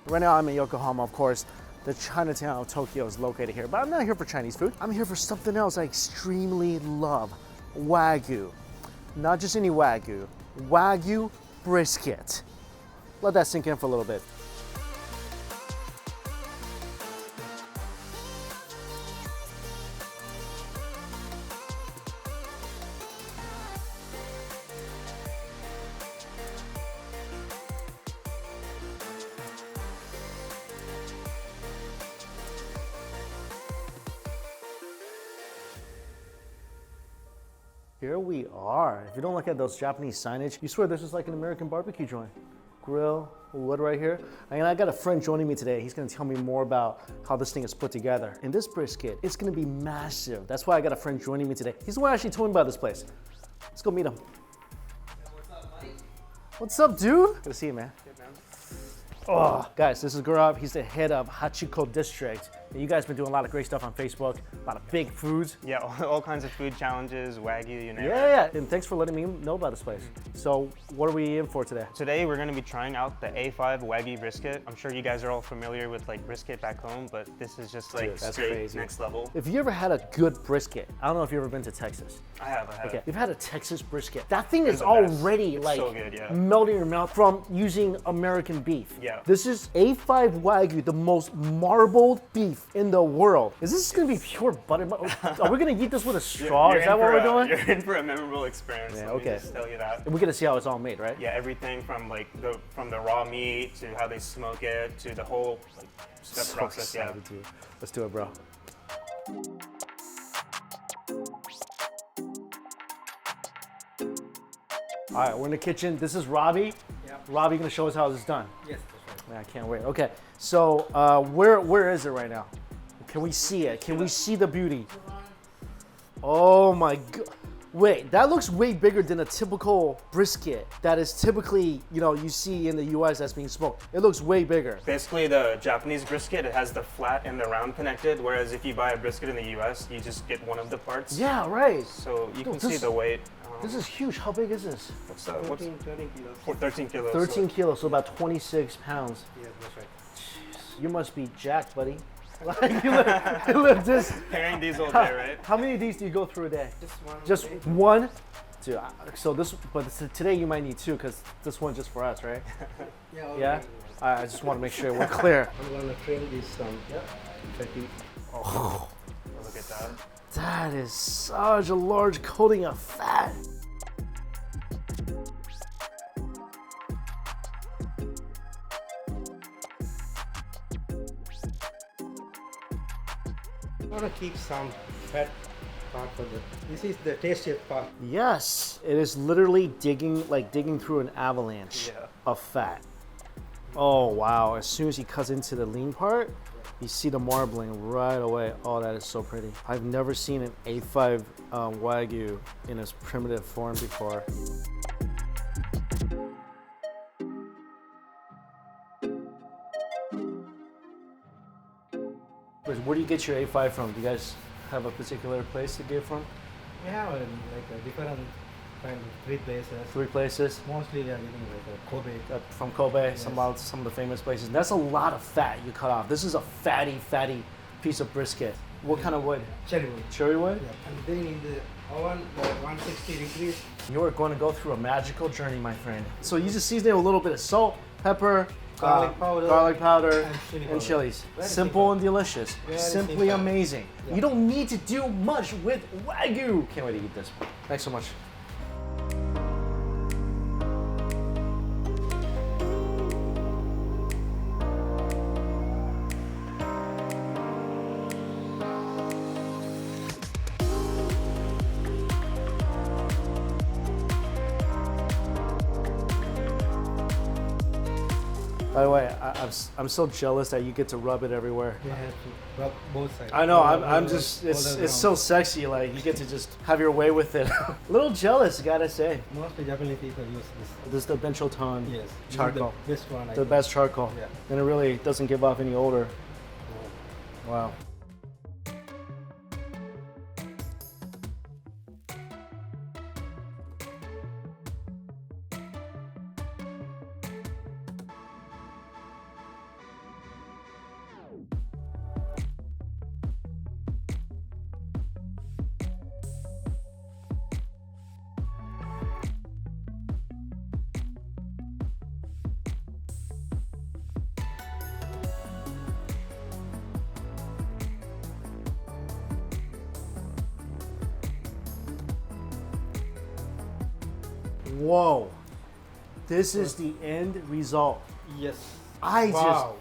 Right now I'm in Yokohama, of course. The Chinatown of Tokyo is located here, but I'm not here for Chinese food. I'm here for something else I extremely love, Wagyu. Not just any Wagyu, Wagyu brisket. Let that sink in for a little bit. Here we are. If you don't look at those Japanese signage, you swear this is like an American barbecue joint. Grill, wood right here. And I got a friend joining me today. He's gonna tell me more about how this thing is put together. And this brisket, it's gonna be massive. That's why I got a friend joining me today. He's the one who actually told me about this place. Let's go meet him. What's up, Mike? What's up, dude? Good to see you, man. Good, man. Oh, guys, this is Gaurav. He's the head of Hachiko District. And you guys been doing a lot of great stuff on Facebook, a lot of big foods. Yeah, all kinds of food challenges, Wagyu, you name it. Yeah. And thanks for letting me know about this place. So what are we in for today? Today we're going to be trying out the A5 Wagyu brisket. I'm sure you guys are all familiar with like brisket back home, but this is just like that's straight crazy. next level. If you ever had a good brisket, I don't know if you've ever been to Texas. I have. Okay, you've had a Texas brisket. That thing is the best. already It's like so good, yeah. melting in your mouth from using American beef. Yeah. This is A5 Wagyu, the most marbled beef in the world. Is this gonna be pure butter? Are we gonna eat this with a straw? You're Is that what we're doing? You're in for a memorable experience. Yeah, Let me okay. just tell you that. And we're gonna see how it's all made, right? Yeah, everything from like the raw meat to how they smoke it to the whole like, step So process. Yeah. excited, dude. Let's do it, bro. All right, we're in the kitchen. This is Robbie. Yeah. Robbie gonna show us how this is done. Yes, that's right. Man, I can't wait. Okay, so where is it right now? Can we see it? Can we see the beauty? Oh my god. Wait, that looks way bigger than a typical brisket that is typically, you see in the US that's being smoked. It looks way bigger. Basically, the Japanese brisket, it has the flat and the round connected, whereas if you buy a brisket in the US, you just get one of the parts. Yeah, right. So you Dude, can see the weight. This is huge. How big is this? What's that? What's 13 kilos. 13 kilos. 13 kilos, so about 26 pounds. Yes, that's right. You must be jacked, buddy. Like, you look this. Carrying these all day, right? How many of these do you go through a day? Just one. Just one? Dude, today you might need two because this one's just for us, right? Yeah. Okay. Yeah? I just want to make sure we're clear. I'm gonna trim this turkey. Oh, Look at that. that is such a large coating of fat. I'm gonna keep some fat part for the. This is the tastiest part. Yes, it is literally digging through an avalanche Yeah. of fat. Oh wow, as soon as he cuts into the lean part, you see the marbling right away. Oh, that is so pretty. I've never seen an A5 Wagyu in its primitive form before. Where do you get your A5 from? Do you guys have a particular place to get it from? We have like a different kind of 3 places. 3 places? Mostly they are getting like Kobe. From Kobe, Yes. some of the famous places. That's a lot of fat you cut off. This is a fatty piece of brisket. What kind of wood? Cherry wood. Cherry wood? Yeah. And then in the oven, 160 degrees. You are going to go through a magical journey, my friend. So you just season it with a little bit of salt, pepper, Garlic powder, and chilies. Very Simple and delicious. Very Simply simple. amazing. Yeah. You don't need to do much with Wagyu. Can't wait to eat this. Thanks so much. By the way, I'm so jealous that you get to rub it everywhere. You have to rub both sides. I know, I'm All just, all it's around. so sexy, like you get to just have your way with it. A little jealous, gotta say. Mostly Japanese people use this. This is the benchoton Yes. This is charcoal, The best one. I the think. best charcoal. Yeah. And it really doesn't give off any odor. Wow. Whoa. This is the end result. Yes. Wow.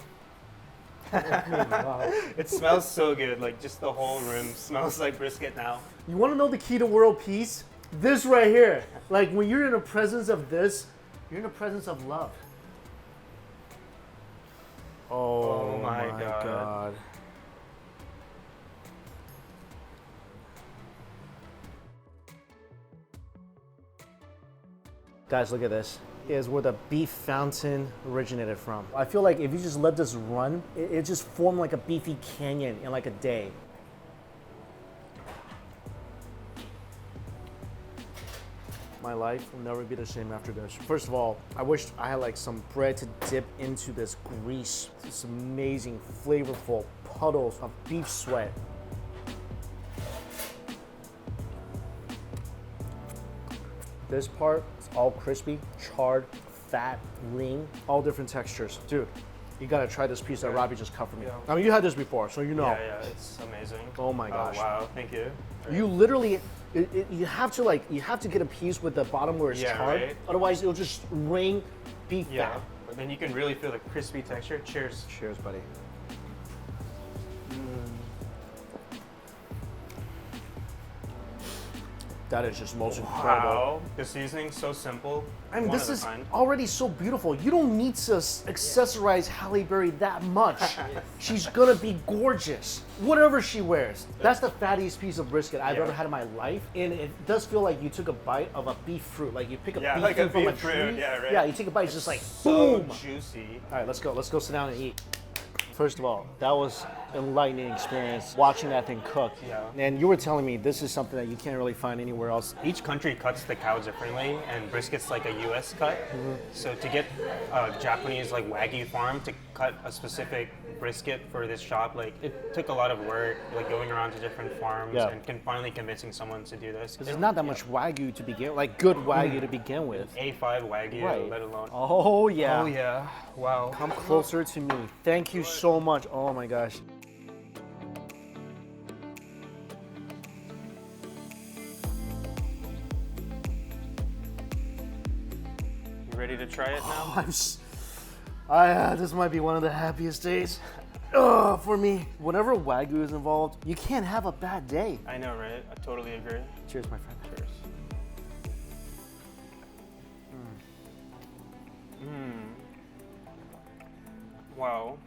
Wow. It smells so good. Like just the whole room smells like brisket now. You want to know the key to world peace? This right here. Like when you're in the presence of this, you're in the presence of love. Oh, my God. Guys, look at this. Is where the beef fountain originated from. I feel like if you just let this run, it just formed like a beefy canyon in like a day. My life will never be the same after this. First of all, I wish I had like some bread to dip into this grease. This amazing, flavorful puddles of beef sweat. This part is all crispy, charred, fat, lean, all different textures. Dude, you gotta try this piece that Robbie just cut for me. Yeah. I mean, you had this before, so you know. Yeah, it's amazing. Oh my gosh. Oh, wow, thank you. You literally, you have to get a piece with the bottom where it's charred. Right. Otherwise, it'll just rain beef Yeah, fat. but then you can really feel the crispy texture. Cheers. Cheers, buddy. That is just most incredible. Wow, the seasoning's so simple. I mean, one this of a is kind. already so beautiful. You don't need to accessorize Halle Berry that much. She's gonna be gorgeous. Whatever she wears. That's the fattiest piece of brisket I've Yeah. ever had in my life. And it does feel like you took a bite of a beef fruit. Like you pick a Yeah, beef like a fruit from a beef fruit, tree. yeah, right. Yeah, you take a bite, it's just like So boom. juicy. All right, let's go. Let's go sit down and eat. First of all, that was an enlightening experience watching that thing cook. Yeah. And you were telling me this is something that you can't really find anywhere else. Each country cuts the cow differently, and brisket's like a U.S. cut. So to get a Japanese like Wagyu farm to cut a specific brisket for this shop, like it took a lot of work, like going around to different farms Yeah. and finally convincing someone to do this. There's not that much Wagyu to begin, like good Wagyu to begin with. A5 Wagyu, Right. let alone. Oh yeah. Oh yeah! Wow. Come closer to me. Thank you so much. Oh my gosh. You ready to try it now? This might be one of the happiest days for me. Whenever Wagyu is involved, you can't have a bad day. I know, right? I totally agree. Cheers, my friend. Cheers. Wow.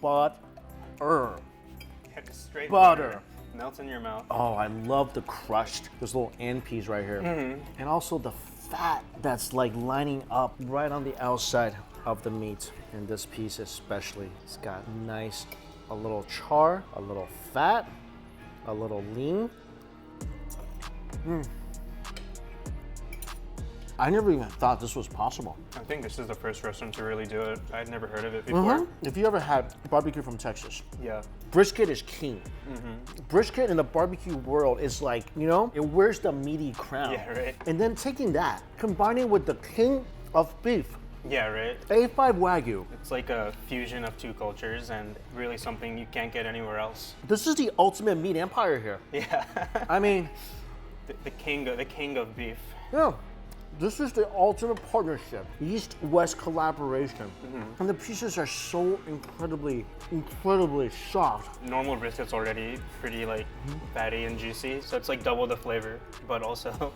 Butter. It's straight Butter. melts in your mouth. Oh, I love the crushed. There's little ant peas right here. And also the fat that's like lining up right on the outside of the meat. And this piece especially. It's got nice, a little char, a little fat, a little lean. I never even thought this was possible. I think this is the first restaurant to really do it. I'd never heard of it before. If you ever had barbecue from Texas, Yeah. brisket is king. Brisket in the barbecue world is like, you know, it wears the meaty crown. Yeah, right. And then taking that, combining with the king of beef, Yeah, right. A5 Wagyu. It's like a fusion of two cultures and really something you can't get anywhere else. This is the ultimate meat empire here. Yeah. I mean, the king of beef. yeah, this is the ultimate partnership, East-West collaboration. And the pieces are so incredibly soft. Normal brisket's already pretty like fatty and juicy, so it's like double the flavor, but also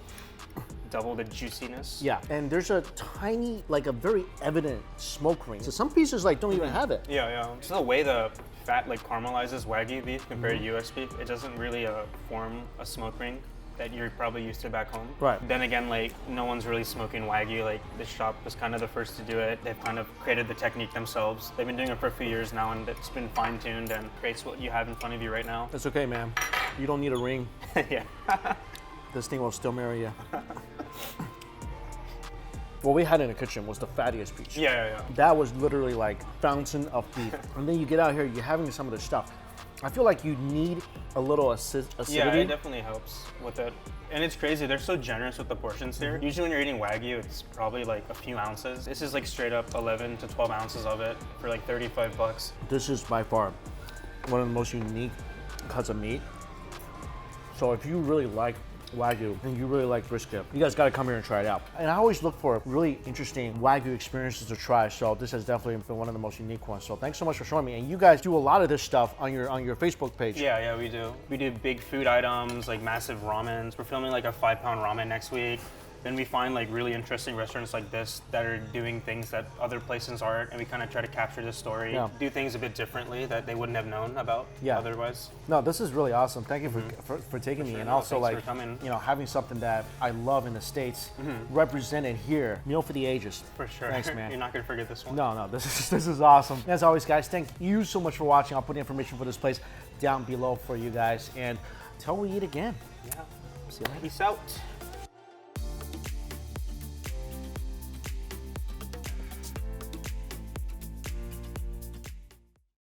double the juiciness. Yeah, and there's a tiny, like a very evident smoke ring. So some pieces like don't even have it. Yeah, yeah. Just the way the fat like caramelizes Wagyu beef compared to US beef, it doesn't really form a smoke ring that you're probably used to back home. Right. Then again, like no one's really smoking Wagyu. Like this shop was kind of the first to do it. They've kind of created the technique themselves. They've been doing it for a few years now, and it's been fine-tuned and creates what you have in front of you right now. It's okay, man. You don't need a ring. Yeah. This thing will still marry you. What we had in the kitchen was the fattiest piece. Yeah. That was literally like fountain of beef. And then you get out here, you're having some of the stuff. I feel like you need a little acidity. Yeah, it definitely helps with it. And it's crazy, they're so generous with the portions here. Usually when you're eating Wagyu, it's probably like a few ounces. This is like straight up 11 to 12 ounces of it for like 35 bucks. This is by far one of the most unique cuts of meat. So if you really like Wagyu and you really like brisket, you guys got to come here and try it out. And I always look for really interesting Wagyu experiences to try, so this has definitely been one of the most unique ones. So thanks so much for showing me. And you guys do a lot of this stuff on your Facebook page. Yeah, we do. We do big food items like massive ramens. We're filming like a 5-pound ramen next week. Then we find like really interesting restaurants like this that are doing things that other places aren't, and we kind of try to capture the story, do things a bit differently that they wouldn't have known about otherwise. No, this is really awesome. Thank you for taking me, and also like having something that I love in the States represented here. Meal for the ages. For sure. Thanks, man. You're not gonna forget this one. No, this is awesome. As always, guys, thank you so much for watching. I'll put the information for this place down below for you guys, and until we eat again. Yeah. See you later. Peace out.